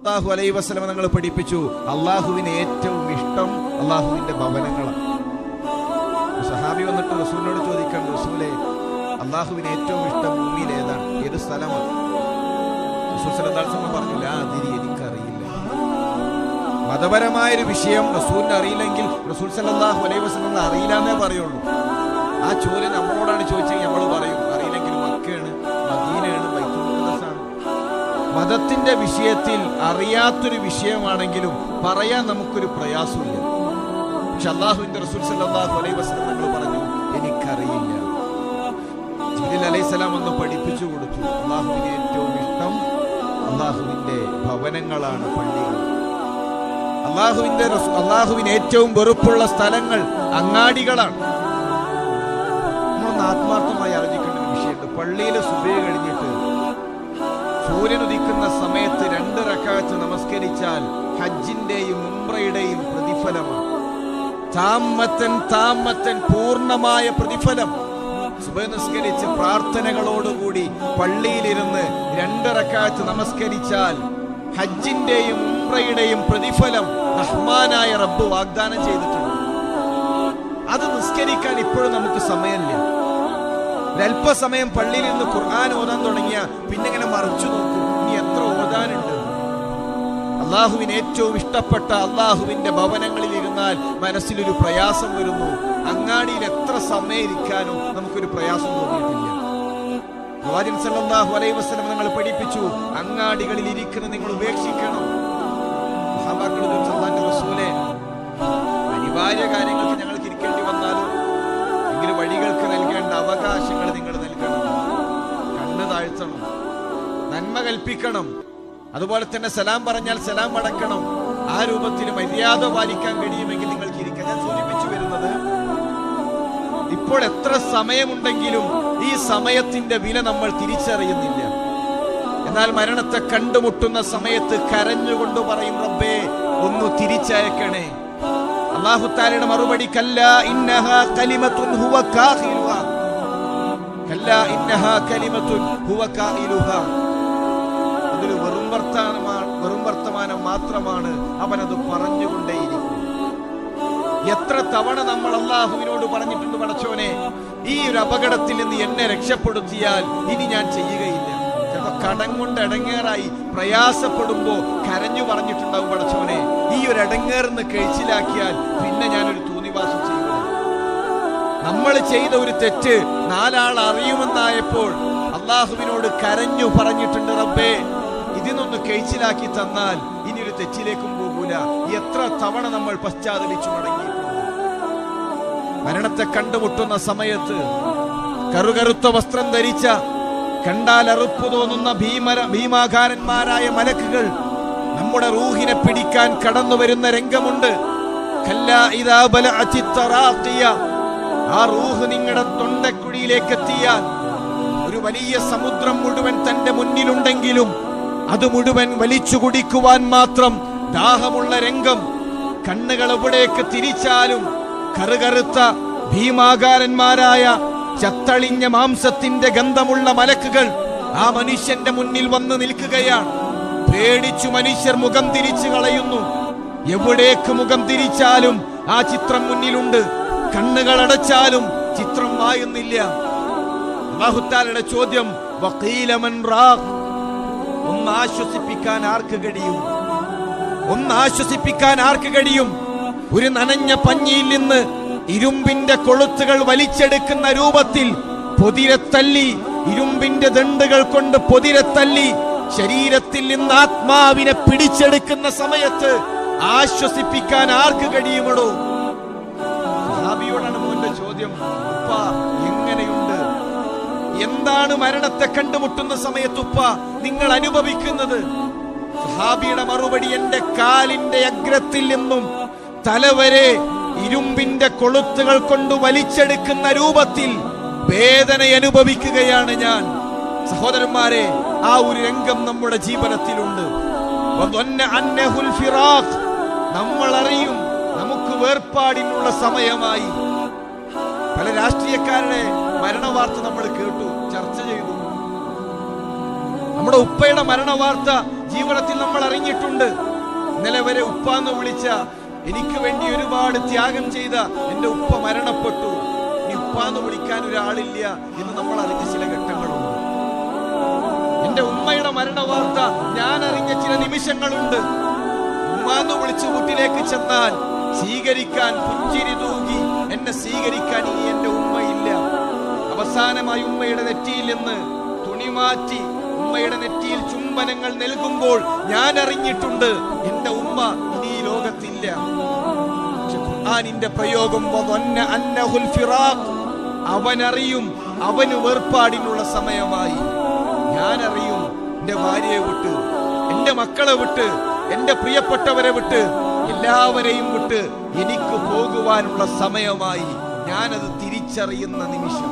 സല്ലല്ലാഹു അലൈഹി വസല്ലം നിങ്ങൾ പഠിപ്പിച്ചു അള്ളാഹുവിന് ഏറ്റവും ഇഷ്ടം അള്ളാഹുവിന്റെ ഭവനങ്ങളാണ്. സഹാബി വന്നിട്ട് റസൂലിനോട് ചോദിക്കാൻ, റസൂലേ അള്ളാഹുവിന് ഏറ്റവും ഇഷ്ടം ഭൂമിയിൽ ഏതാണ്, ഏത് സ്ഥലമാണ്? റസൂൽ സല്ലല്ലാഹു അലൈഹി വസല്ലം പറഞ്ഞു, ലാ അദ്രി, എനിക്കറിയില്ല. മതപരമായൊരു വിഷയം റസൂലിന് അറിയില്ലെങ്കിൽ റസൂൽ സല്ലല്ലാഹു അലൈഹി വസല്ലം അറിയില്ല എന്നേ പറയുള്ളൂ. ആ ചോദ്യം നമ്മളോടാണ് ചോദിച്ചെങ്കിൽ നമ്മൾ പറയും അറിയില്ലെങ്കിൽ മക്കയാണ്, മദീനയാണ്, ബൈത്തുൽ മുഖദ്ദസാണ്. മതത്തിന്റെ വിഷയത്തിൽ അറിയാത്തൊരു വിഷയമാണെങ്കിലും പറയാൻ നമുക്കൊരു പ്രയാസമില്ല. പക്ഷെ അള്ളാഹുവിന്റെ റസൂൽ സല്ലല്ലാഹു അലൈഹി വസല്ലം നമ്മൾ പറഞ്ഞു എനിക്കറിയില്ല. ജിബ്രീൽ അലൈഹിസ്സലാം ഒന്ന് പഠിപ്പിച്ചു കൊടുത്തു, അള്ളാഹുവിന് ഏറ്റവും ഇഷ്ടം അള്ളാഹുവിന്റെ ഭവനങ്ങളാണ്, പള്ളികൾ. അള്ളാഹുവിന് ഏറ്റവും വെറുപ്പുള്ള സ്ഥലങ്ങൾ അങ്ങാടികളാണ്. നമ്മളൊന്ന് ആത്മാർത്ഥമായി ആലോചിക്കേണ്ട ഒരു വിഷയമുണ്ട്. പള്ളിയിൽ സുബഹി കഴിഞ്ഞിട്ട് സൂര്യൻ ഉദിക്കുന്ന സമയത്ത് 2 റക്അത്ത് നമസ്കരിച്ചാൽ ഹജ്ജിന്റെയും ഉംറയുടെയും പ്രതിഫലമാണ്. താമത്തൻ പൂർണ്ണമായ പ്രതിഫലം. സുബഹി നിസ്കരിച്ച് പ്രാർത്ഥനകളോടുകൂടി പള്ളിയിലിരുന്ന് 2 റക്അത്ത് നമസ്കരിച്ചാൽ ഹജ്ജിന്റെയും ഉംറയുടെയും പ്രതിഫലം റഹ്മാനായ റബ്ബ് വാഗ്ദാനം ചെയ്തിട്ടുണ്ട്. അത് നിസ്കരിക്കാൻ ഇപ്പോഴും നമുക്ക് സമയമില്ല. ഒരല്പസമയം പള്ളിയിൽ നിന്ന് ഖുർആൻ ഓതാൻ തുടങ്ങിയ പിന്നെ ഇങ്ങനെ മറിച്ചു നോക്കും, ഇനി എത്ര ഓതാനുണ്ട്. അള്ളാഹുവിന് ഏറ്റവും ഇഷ്ടപ്പെട്ട അള്ളാഹുവിന്റെ ഭവനങ്ങളിൽ ഇരുന്നാൽ മനസ്സിലൊരു പ്രയാസം വരുന്നു. അങ്ങാടിയിൽ എത്ര സമയം ഇരിക്കാനും നമുക്കൊരു പ്രയാസം തോന്നിയിട്ടില്ല. പ്രവാചകൻ സല്ലല്ലാഹു അലൈഹി വസല്ലം നിങ്ങൾ പഠിപ്പിച്ചു അങ്ങാടികളിൽ ഇരിക്കുന്ന നിങ്ങൾ ഉപേക്ഷിക്കണം. സഹാബാക്കൾ ചോദിച്ചു, റസൂലേ അനിവാര്യ കാര്യങ്ങൾക്ക് ഞങ്ങൾക്ക് ഇരിക്കേണ്ടി വന്നാലും എങ്കിലും വഴികൾക്ക് നൽകേണ്ട അവകാശങ്ങൾ നിങ്ങൾ നൽകണം, കണ്ണ് താഴ്ത്തണം, നന്മ കൽപ്പിക്കണം, അതുപോലെ തന്നെ സലാം പറഞ്ഞാൽ സലാം അടക്കണം. ആ രൂപത്തിൽ മര്യാദ പാലിക്കാൻ കഴിയുമെങ്കിൽ നിങ്ങൾക്ക് ഇരിക്കാം. ഞാൻ സൂചിപ്പിച്ചു വരുന്നത്, ഇപ്പോൾ എത്ര സമയമുണ്ടെങ്കിലും ഈ സമയത്തിന്റെ വില നമ്മൾ തിരിച്ചറിയുന്നില്ല. എന്നാൽ മരണത്തെ കണ്ടുമുട്ടുന്ന സമയത്ത് കരഞ്ഞുകൊണ്ട് പറയും, റബ്ബേ ഒന്ന് തിരിച്ചയക്കണേ. അല്ലാഹു തആലയുടെ മറുപടി, കല്ലാ ഇന്നഹാ കലിമത്തുൻ ഹുവ കാഹിലുഹാ, കല്ലാ ഇന്നഹാ കലിമത്തുൻ ഹുവ കാഹിലുഹാ. അതൊരു വെറും വർത്തമാനം മാത്രമാണ്, അവനത് പറഞ്ഞുകൊണ്ടേയിരിക്കും. എത്ര തവണ നമ്മൾ അള്ളാഹുവിനോട് പറഞ്ഞിട്ടുണ്ട്, പടച്ചോനെ ഈ ഒരു അപകടത്തിൽ നിന്ന് എന്നെ രക്ഷപ്പെടുത്തിയാൽ ഇനി ഞാൻ ചെയ്യുകയില്ല. ചിലപ്പോ കടം കൊണ്ട് ഇടങ്ങേറായി പ്രയാസപ്പെടുമ്പോ കരഞ്ഞു പറഞ്ഞിട്ടുണ്ടാവും, പടച്ചോനെ ഈ ഒരു ഇടങ്ങേറിന്ന് കഴിച്ചിലാക്കിയാൽ പിന്നെ ഞാനൊരു തോന്നിവാസം ചെയ്യില്ല. നമ്മൾ ചെയ്ത ഒരു തെറ്റ് 4 ആൾ അറിയുമെന്നായപ്പോൾ അള്ളാഹുവിനോട് കരഞ്ഞു പറഞ്ഞിട്ടുണ്ട്, റബ്ബേ ഇതിനൊന്ന് കഴിച്ചിലാക്കി തന്നാൽ ഇനി ഒരു തെറ്റിലേക്കും പോകൂല. എത്ര തവണ നമ്മൾ പശ്ചാത്തലിച്ചു മടങ്ങിയിട്ടുണ്ട്. മരണത്തെ കണ്ടുമുട്ടുന്ന സമയത്ത് കറുകറുത്ത വസ്ത്രം ധരിച്ച, കണ്ടാൽ അറുപ്പ് തോന്നുന്ന ഭീമാകാരന്മാരായ മലക്കുകൾ നമ്മുടെ റൂഹിനെ പിടിക്കാൻ കടന്നു വരുന്ന രംഗമുണ്ട്. ആ റൂഹ് നിങ്ങളുടെ തൊണ്ടക്കുഴിയിലേക്ക് എത്തിയാൽ ഒരു വലിയ സമുദ്രം മുഴുവൻ തന്റെ മുന്നിലുണ്ടെങ്കിലും അത് മുഴുവൻ വലിച്ചു കുടിക്കുവാൻ മാത്രം ദാഹമുള്ള രംഗം. കണ്ണുകൾ എവിടേക്ക് തിരിച്ചാലും കറുകറുത്ത ഭീമാകാരന്മാരായ ചത്തളിഞ്ഞ മാംസത്തിന്റെ ഗന്ധമുള്ള മലക്കുകൾ ആ മനുഷ്യന്റെ മുന്നിൽ വന്ന് നിൽക്കുകയാണ്. പേടിച്ചു മനുഷ്യർ മുഖം തിരിച്ചു കളയുന്നു. എവിടേക്ക് മുഖം തിരിച്ചാലും ആ ചിത്രം മുന്നിലുണ്ട്. കണ്ണുകൾ അടച്ചാലും ചിത്രം മായുന്നില്ല. അല്ലാഹു തആലയുടെ ചോദ്യം, വഖീല മൻ റാഖ്, ഒന്ന് ആശ്വസിപ്പിക്കാൻ ആർക്ക് കഴിയും? ഒന്ന് ആശ്വസിപ്പിക്കാൻ ആർക്ക് കഴിയും? ഒരു നനഞ്ഞ പഞ്ഞിയിൽ നിന്ന് ഇരുമ്പിന്റെ കൊളുത്തുകൾ വലിച്ചെടുക്കുന്ന രൂപത്തിൽ പൊതിരത്തല്ലി, ഇരുമ്പിന്റെ ദണ്ടുകൾ കൊണ്ട് പൊതിരത്തല്ലി ശരീരത്തിൽ നിന്ന് ആത്മാവിനെ പിടിച്ചെടുക്കുന്ന സമയത്ത് ആശ്വസിപ്പിക്കാൻ ആർക്ക് കഴിയുമടോ? സഹാബിയോടാണ് മോന്റെ ചോദ്യം, ഉപ്പ എങ്ങനെയുണ്ട്? എന്താണ് മരണത്തെ കണ്ടുമുട്ടുന്ന സമയത്ത് ഉപ്പ നിങ്ങൾ അനുഭവിക്കുന്നത്? സഹാബിയുടെ മറുപടി, എന്റെ കാലിന്റെ അഗ്രത്തിൽ നിന്നും തലവരെ ഇരുമ്പിന്റെ കൊളുത്തുകൾ കൊണ്ട് വലിച്ചെടുക്കുന്ന രൂപത്തിൽ വേദന അനുഭവിക്കുകയാണ് ഞാൻ. സഹോദരന്മാരെ, ആ ഒരു രംഗം നമ്മുടെ ജീവിതത്തിലുണ്ട്. നമ്മൾ അറിയും നമുക്ക് വേർപാടിനുള്ള സമയമായി. പല രാഷ്ട്രീയക്കാരുടെ മരണവാർത്ത നമ്മൾ കേട്ടു, ചർച്ച ചെയ്തു. നമ്മുടെ ഉപ്പയുടെ മരണവാർത്ത ജീവിതത്തിൽ നമ്മൾ അറിഞ്ഞിട്ടുണ്ട്. ഇന്നലെ വരെ ഉപ്പാന്ന് വിളിച്ച, എനിക്ക് വേണ്ടി ഒരുപാട് ത്യാഗം ചെയ്ത എന്റെ ഉപ്പ മരണപ്പെട്ടു, ഇനി ഉപ്പാന്ന് വിളിക്കാൻ ഒരാളില്ല എന്ന് നമ്മൾ അറിഞ്ഞ ചില ഘട്ടങ്ങളുണ്ട്. എന്റെ ഉമ്മയുടെ മരണ വാർത്ത ഞാൻ അറിഞ്ഞ ചില നിമിഷങ്ങളുണ്ട്. ഉമ്മാന്ന് വിളിച്ച് വീട്ടിലേക്ക് ചെന്നാൽ സ്വീകരിക്കാൻ, പുഞ്ചിരി തൂകി എന്നെ സ്വീകരിക്കാൻ ഇനി എന്റെ ഉമ്മയില്ല. അവസാനമായി ഉമ്മയുടെ നെറ്റിയിൽ നിന്ന് തുണി മാറ്റി ഉമ്മയുടെ നെറ്റിയിൽ ചുംബനങ്ങൾ നൽകുമ്പോൾ ഞാൻ അറിഞ്ഞിട്ടുണ്ട് എന്റെ ഉമ്മ ഇനി ഈ ലോകത്തില്ല. ഖുർആനിന്റെ പ്രയോഗം അവനറിയും, അവന് വേർപാടിനുള്ള സമയമായി. ഞാനറിയും എന്റെ ഭാര്യയെ വിട്ട്, എന്റെ മക്കളെ വിട്ട്, എന്റെ പ്രിയപ്പെട്ടവരെ വിട്ട്, എല്ലാവരെയും വിട്ട് എനിക്ക് പോകുവാനുള്ള സമയമായി. ഞാനത് തിരിച്ചറിയുന്ന നിമിഷം